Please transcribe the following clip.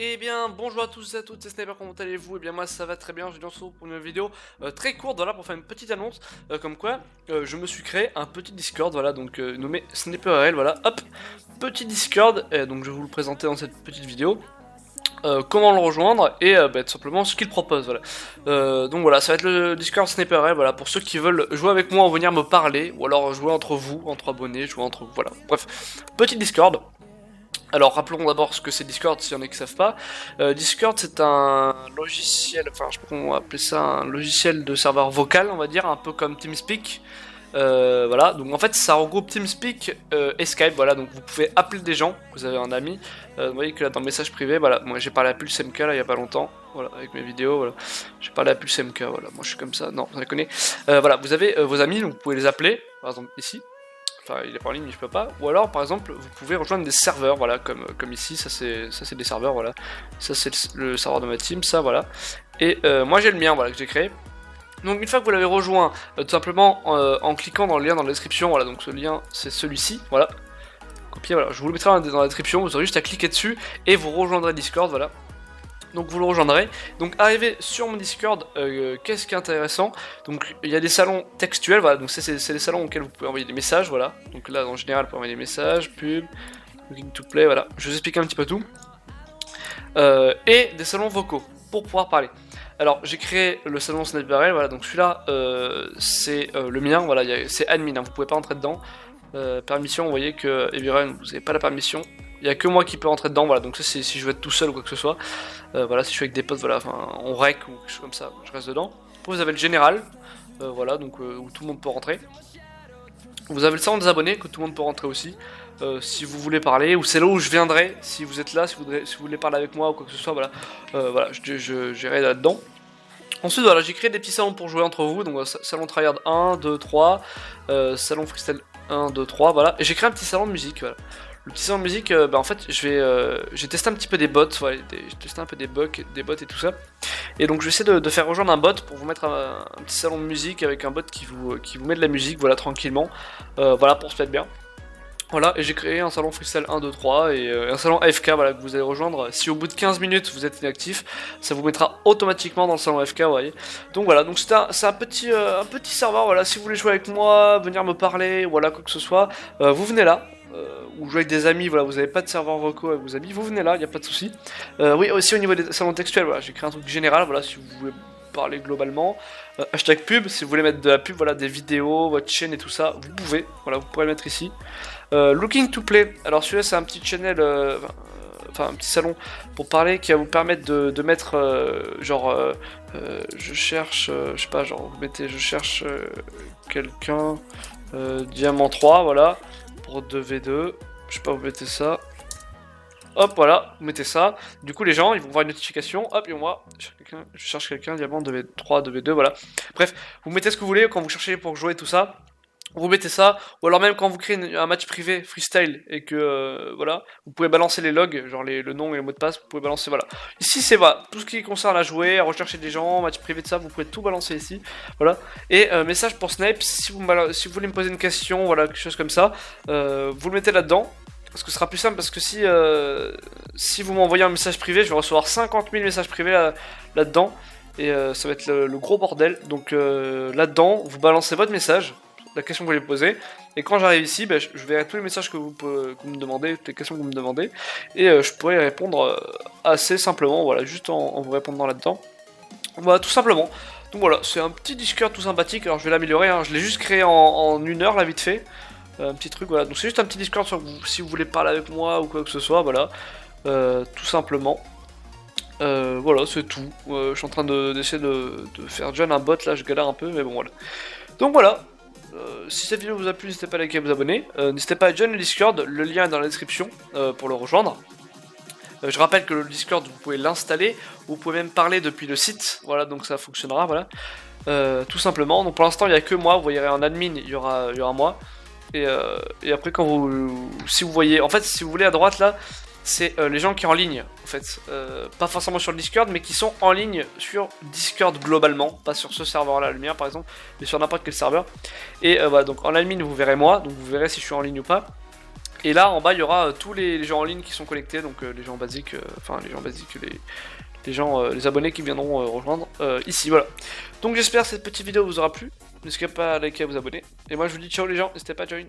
Eh bien, bonjour à tous et à toutes, c'est Sniper, comment allez-vous? Eh bien, moi ça va très bien, je viens sur pour une vidéo très courte, voilà, pour faire une petite annonce, comme quoi je me suis créé un petit Discord, voilà, donc nommé SniperRL, voilà, hop, petit Discord, et donc je vais vous le présenter dans cette petite vidéo. Comment le rejoindre et bah, tout simplement ce qu'il propose, voilà. Donc voilà, ça va être le Discord SniperRL, voilà, pour ceux qui veulent jouer avec moi ou venir me parler, ou alors jouer entre vous, entre abonnés, jouer entre vous, voilà, bref, petit Discord. Alors rappelons d'abord ce que c'est Discord, s'il y en a qui ne savent pas. Discord c'est un logiciel, enfin je sais pas comment on va appeler ça, un logiciel de serveur vocal on va dire, un peu comme TeamSpeak. Voilà, donc en fait ça regroupe TeamSpeak et Skype, voilà, donc vous pouvez appeler des gens, vous avez un ami, vous voyez que là dans le message privé, voilà, moi j'ai parlé à Pulse MK là il y a pas longtemps, voilà, avec mes vidéos, voilà, j'ai parlé à Pulse MK, voilà, moi je suis comme ça, non, vous les connaissez, voilà, vous avez vos amis, donc vous pouvez les appeler, par exemple ici. Enfin, il est pas en ligne, mais je peux pas. Ou alors, par exemple, vous pouvez rejoindre des serveurs, voilà, comme ici. Ça, c'est des serveurs, voilà. Ça, c'est le serveur de ma team, ça, voilà. Et moi, j'ai le mien, voilà, que j'ai créé. Donc, une fois que vous l'avez rejoint, tout simplement en cliquant dans le lien dans la description, voilà. Donc, ce lien, c'est celui-ci, voilà. Copier, voilà. Je vous le mettrai dans la description. Vous aurez juste à cliquer dessus et vous rejoindrez Discord, voilà. Donc vous le rejoindrez. Donc arrivé sur mon Discord, qu'est-ce qui est intéressant? Donc il y a des salons textuels, voilà, donc c'est des salons auxquels vous pouvez envoyer des messages, voilà. Donc là en général vous pouvez envoyer des messages, pub, looking to play, voilà. Je vous explique un petit peu tout. Et des salons vocaux pour pouvoir parler. Alors j'ai créé le salon SniperRL, voilà, donc celui-là c'est le mien, voilà, c'est admin, hein, vous pouvez pas entrer dedans. Permission, vous voyez que Eviron, vous n'avez pas la permission. Il n'y a que moi qui peux entrer dedans, voilà, donc ça c'est si je veux être tout seul ou quoi que ce soit. Voilà, si je suis avec des potes, voilà, enfin, on rec ou quelque chose comme ça, je reste dedans. Après vous avez le général, voilà, donc où tout le monde peut rentrer. Vous avez le salon des abonnés, que tout le monde peut rentrer aussi, si vous voulez parler, ou c'est là où je viendrai, si vous êtes là, si vous voulez parler avec moi ou quoi que ce soit, voilà, voilà, j'irai là-dedans. Ensuite, voilà, j'ai créé des petits salons pour jouer entre vous, donc salon tryhard 1, 2, 3, salon freestyle 1, 2, 3, voilà. Et j'ai créé un petit salon de musique, voilà. Le petit salon de musique, bah en fait, j'ai testé un petit peu des bots, ouais, j'ai testé un peu des bots et tout ça. Et donc, je vais essayer de faire rejoindre un bot pour vous mettre un petit salon de musique avec un bot qui vous met de la musique, voilà, tranquillement, voilà, pour se mettre bien. Voilà, et j'ai créé un salon freestyle 1, 2, 3 et un salon AFK, voilà, que vous allez rejoindre. Si au bout de 15 minutes vous êtes inactif, ça vous mettra automatiquement dans le salon AFK, vous voyez. Donc voilà, donc c'est un petit serveur, voilà, si vous voulez jouer avec moi, venir me parler, voilà, quoi que ce soit, vous venez là. Ou jouer avec des amis, voilà, vous n'avez pas de serveur vocaux avec vos amis, vous venez là, il n'y a pas de souci. Oui, aussi au niveau des salons textuels, voilà, j'ai créé un truc général, voilà, si vous voulez parler globalement. Hashtag pub, si vous voulez mettre de la pub, voilà, des vidéos, votre chaîne et tout ça, vous pouvez, voilà, vous pourrez le mettre ici. Looking to play, alors celui-là c'est un petit channel, enfin un petit salon pour parler qui va vous permettre de mettre genre je cherche, je sais pas, genre vous mettez je cherche quelqu'un, diamant 3, voilà, pour 2v2, je sais pas, vous mettez ça. Hop, voilà, vous mettez ça. Du coup, les gens, ils vont voir une notification. Hop, ils vont voir, je cherche quelqu'un, diamant 2v3, 2v2, voilà. Bref, vous mettez ce que vous voulez quand vous cherchez pour jouer tout ça. Vous mettez ça, ou alors même quand vous créez un match privé freestyle et que voilà, vous pouvez balancer les logs, genre le nom et le mot de passe, vous pouvez balancer, voilà. Ici c'est voilà, tout ce qui concerne à jouer, à rechercher des gens, match privé de ça, vous pouvez tout balancer ici, voilà. Et message pour Snape, si vous voulez me poser une question, voilà, quelque chose comme ça, vous le mettez là-dedans. Parce que ce sera plus simple, parce que si vous m'envoyez un message privé, je vais recevoir 50 000 messages privés là-dedans. Et ça va être le gros bordel. Donc là-dedans, vous balancez votre message, la question que vous voulez poser. Et quand j'arrive ici, bah, je verrai tous les messages que vous me demandez, toutes les questions que vous me demandez. Et je pourrai y répondre assez simplement, voilà, juste en vous répondant là-dedans. Voilà, tout simplement. Donc voilà, c'est un petit Discord tout sympathique. Alors je vais l'améliorer, hein. Je l'ai juste créé en 1 heure, là, vite fait. Un petit truc, voilà. Donc c'est juste un petit Discord si vous voulez parler avec moi ou quoi que ce soit, voilà. Tout simplement. Voilà, c'est tout. Je suis en train d'essayer de faire join un bot, là, je galère un peu, mais bon, voilà. Donc voilà. Si cette vidéo vous a plu, n'hésitez pas à liker et vous abonner. N'hésitez pas à join le Discord, le lien est dans la description pour le rejoindre. Je rappelle que le Discord, vous pouvez l'installer, vous pouvez même parler depuis le site, voilà, donc ça fonctionnera, voilà. Tout simplement. Donc pour l'instant, il n'y a que moi, vous voyez en admin, il y aura moi. Et après quand si vous voyez, en fait si vous voulez à droite là, c'est les gens qui sont en ligne en fait, pas forcément sur le Discord mais qui sont en ligne sur Discord globalement, pas sur ce serveur là, le mien par exemple, mais sur n'importe quel serveur. Et voilà, donc en admin vous verrez moi, donc vous verrez si je suis en ligne ou pas. Et là en bas il y aura tous les gens en ligne qui sont connectés, donc les gens basiques, enfin les gens basiques, les gens, les abonnés qui viendront rejoindre ici, voilà. Donc j'espère que cette petite vidéo vous aura plu, n'hésitez pas à liker et à vous abonner, et moi je vous dis ciao les gens, n'hésitez pas à join.